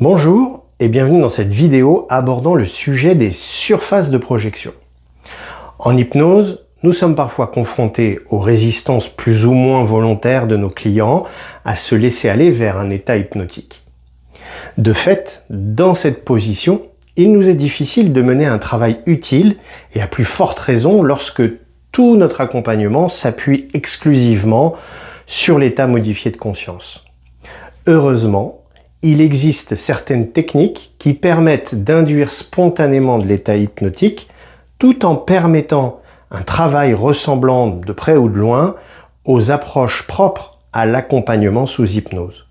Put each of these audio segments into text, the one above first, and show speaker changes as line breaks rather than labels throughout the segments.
Bonjour et bienvenue dans cette vidéo abordant le sujet des surfaces de projection. En hypnose, nous sommes parfois confrontés aux résistances plus ou moins volontaires de nos clients à se laisser aller vers un état hypnotique. De fait, dans cette position, il nous est difficile de mener un travail utile et à plus forte raison lorsque tout notre accompagnement s'appuie exclusivement sur l'état modifié de conscience. Heureusement, il existe certaines techniques qui permettent d'induire spontanément de l'état hypnotique tout en permettant un travail ressemblant de près ou de loin aux approches propres à l'accompagnement sous hypnose.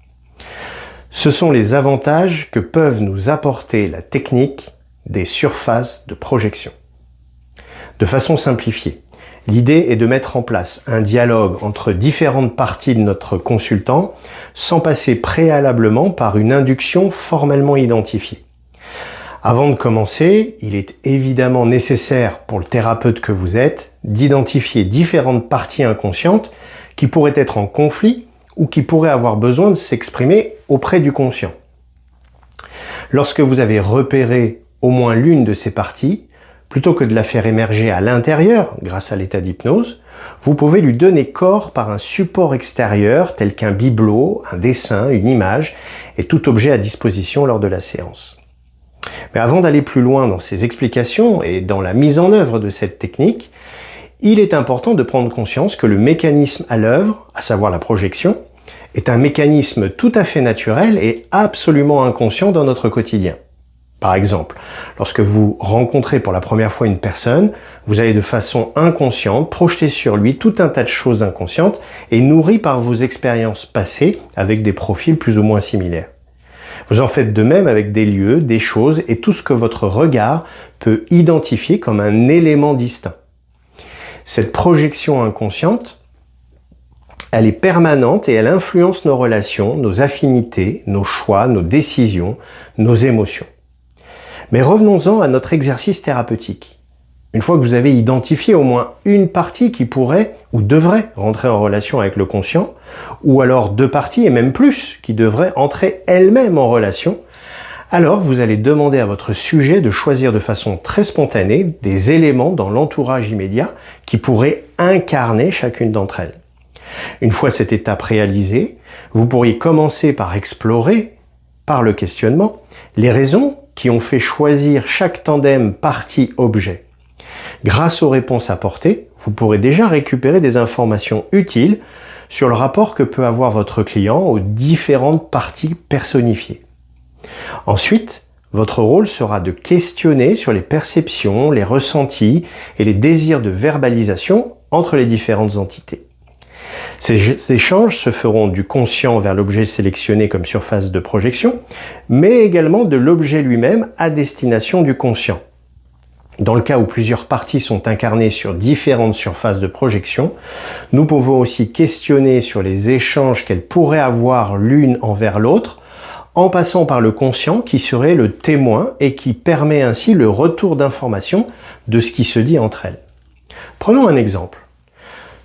Ce sont les avantages que peuvent nous apporter la technique des surfaces de projection. De façon simplifiée, l'idée est de mettre en place un dialogue entre différentes parties de notre consultant sans passer préalablement par une induction formellement identifiée. Avant de commencer, il est évidemment nécessaire pour le thérapeute que vous êtes d'identifier différentes parties inconscientes qui pourraient être en conflit ou qui pourraient avoir besoin de s'exprimer auprès du conscient. Lorsque vous avez repéré au moins l'une de ces parties, plutôt que de la faire émerger à l'intérieur grâce à l'état d'hypnose, vous pouvez lui donner corps par un support extérieur tel qu'un bibelot, un dessin, une image et tout objet à disposition lors de la séance. Mais avant d'aller plus loin dans ces explications et dans la mise en œuvre de cette technique, il est important de prendre conscience que le mécanisme à l'œuvre, à savoir la projection, est un mécanisme tout à fait naturel et absolument inconscient dans notre quotidien. Par exemple, lorsque vous rencontrez pour la première fois une personne, vous allez de façon inconsciente projeter sur lui tout un tas de choses inconscientes et nourries par vos expériences passées avec des profils plus ou moins similaires. Vous en faites de même avec des lieux, des choses et tout ce que votre regard peut identifier comme un élément distinct. Cette projection inconsciente, elle est permanente et elle influence nos relations, nos affinités, nos choix, nos décisions, nos émotions. Mais revenons-en à notre exercice thérapeutique. Une fois que vous avez identifié au moins une partie qui pourrait ou devrait rentrer en relation avec le conscient, ou alors deux parties et même plus qui devraient entrer elles-mêmes en relation, alors vous allez demander à votre sujet de choisir de façon très spontanée des éléments dans l'entourage immédiat qui pourraient incarner chacune d'entre elles. Une fois cette étape réalisée, vous pourriez commencer par explorer, par le questionnement, les raisons qui ont fait choisir chaque tandem partie-objet. Grâce aux réponses apportées, vous pourrez déjà récupérer des informations utiles sur le rapport que peut avoir votre client aux différentes parties personnifiées. Ensuite, votre rôle sera de questionner sur les perceptions, les ressentis et les désirs de verbalisation entre les différentes entités. Ces échanges se feront du conscient vers l'objet sélectionné comme surface de projection, mais également de l'objet lui-même à destination du conscient. Dans le cas où plusieurs parties sont incarnées sur différentes surfaces de projection, nous pouvons aussi questionner sur les échanges qu'elles pourraient avoir l'une envers l'autre, en passant par le conscient qui serait le témoin et qui permet ainsi le retour d'informations de ce qui se dit entre elles. Prenons un exemple.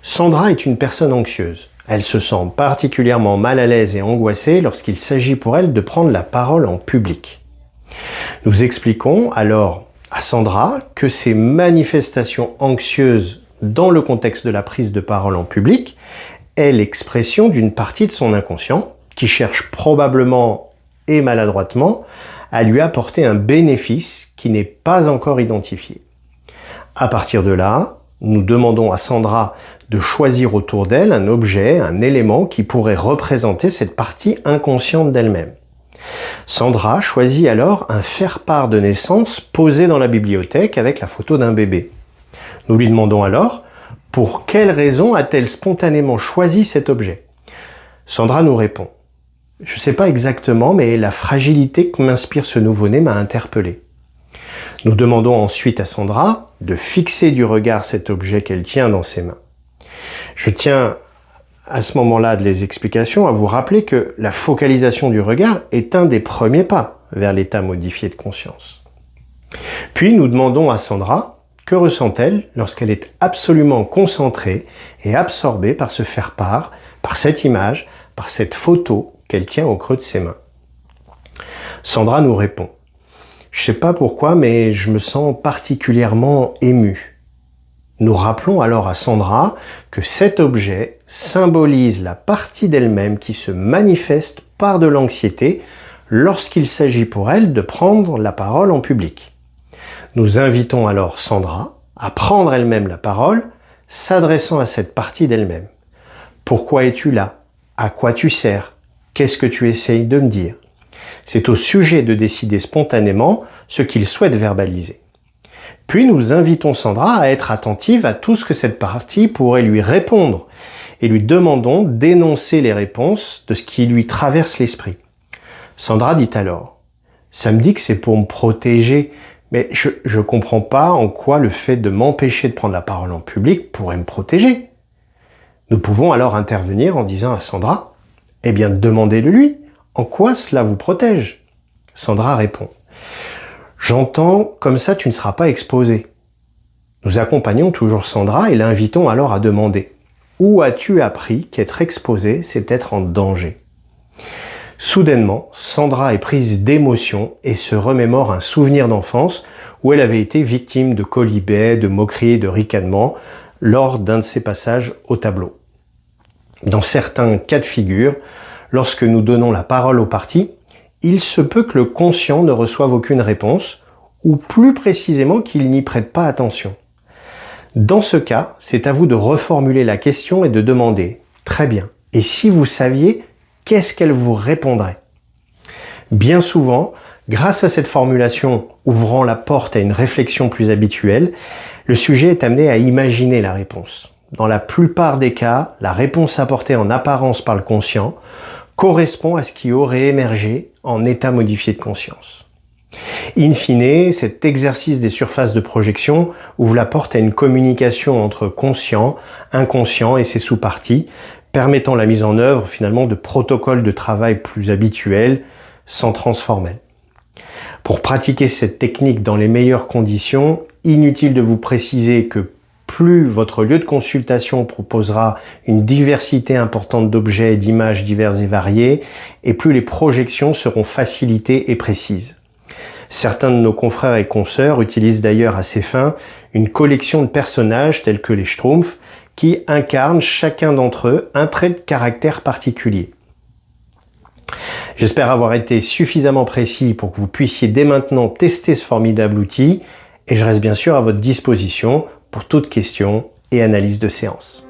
Sandra est une personne anxieuse. Elle se sent particulièrement mal à l'aise et angoissée lorsqu'il s'agit pour elle de prendre la parole en public. Nous expliquons alors à Sandra que ces manifestations anxieuses dans le contexte de la prise de parole en public est l'expression d'une partie de son inconscient qui cherche probablement et maladroitement à lui apporter un bénéfice qui n'est pas encore identifié. À partir de là, nous demandons à Sandra de choisir autour d'elle un objet, un élément qui pourrait représenter cette partie inconsciente d'elle-même. Sandra choisit alors un faire-part de naissance posé dans la bibliothèque avec la photo d'un bébé. Nous lui demandons alors pour quelle raison a-t-elle spontanément choisi cet objet. Sandra nous répond « Je ne sais pas exactement, mais la fragilité que m'inspire ce nouveau-né m'a interpellé. » Nous demandons ensuite à Sandra de fixer du regard cet objet qu'elle tient dans ses mains. Je tiens à ce moment-là de les explications à vous rappeler que la focalisation du regard est un des premiers pas vers l'état modifié de conscience. Puis nous demandons à Sandra que ressent-elle lorsqu'elle est absolument concentrée et absorbée par ce faire-part, par cette image, par cette photo qu'elle tient au creux de ses mains. Sandra nous répond: je sais pas pourquoi, mais je me sens particulièrement ému. Nous rappelons alors à Sandra que cet objet symbolise la partie d'elle-même qui se manifeste par de l'anxiété lorsqu'il s'agit pour elle de prendre la parole en public. Nous invitons alors Sandra à prendre elle-même la parole, s'adressant à cette partie d'elle-même. Pourquoi es-tu là? À quoi tu sers? Qu'est-ce que tu essayes de me dire? C'est au sujet de décider spontanément ce qu'il souhaite verbaliser. Puis nous invitons Sandra à être attentive à tout ce que cette partie pourrait lui répondre et lui demandons d'énoncer les réponses de ce qui lui traverse l'esprit. Sandra dit alors: ça me dit que c'est pour me protéger, mais je ne comprends pas en quoi le fait de m'empêcher de prendre la parole en public pourrait me protéger. Nous pouvons alors intervenir en disant à Sandra: eh bien, demandez-le lui, en quoi cela vous protège? Sandra répond: j'entends, comme ça tu ne seras pas exposé. Nous accompagnons toujours Sandra et l'invitons alors à demander: où as-tu appris qu'être exposé, c'est être en danger? Soudainement, Sandra est prise d'émotion et se remémore un souvenir d'enfance où elle avait été victime de quolibets, de moqueries et de ricanements lors d'un de ses passages au tableau. Dans certains cas de figure, lorsque nous donnons la parole aux parties, il se peut que le conscient ne reçoive aucune réponse, ou plus précisément qu'il n'y prête pas attention. Dans ce cas, c'est à vous de reformuler la question et de demander: très bien, et si vous saviez, qu'est-ce qu'elle vous répondrait? Bien souvent, grâce à cette formulation ouvrant la porte à une réflexion plus habituelle, le sujet est amené à imaginer la réponse. Dans la plupart des cas, la réponse apportée en apparence par le conscient correspond à ce qui aurait émergé en état modifié de conscience. In fine, cet exercice des surfaces de projection ouvre la porte à une communication entre conscient, inconscient et ses sous-parties, permettant la mise en œuvre finalement de protocoles de travail plus habituels, sans transformel. Pour pratiquer cette technique dans les meilleures conditions, inutile de vous préciser que plus votre lieu de consultation proposera une diversité importante d'objets et d'images diverses et variées, et plus les projections seront facilitées et précises. Certains de nos confrères et consoeurs utilisent d'ailleurs à ces fins une collection de personnages tels que les Schtroumpfs qui incarnent chacun d'entre eux un trait de caractère particulier. J'espère avoir été suffisamment précis pour que vous puissiez dès maintenant tester ce formidable outil et je reste bien sûr à votre disposition pour toute question et analyse de séance.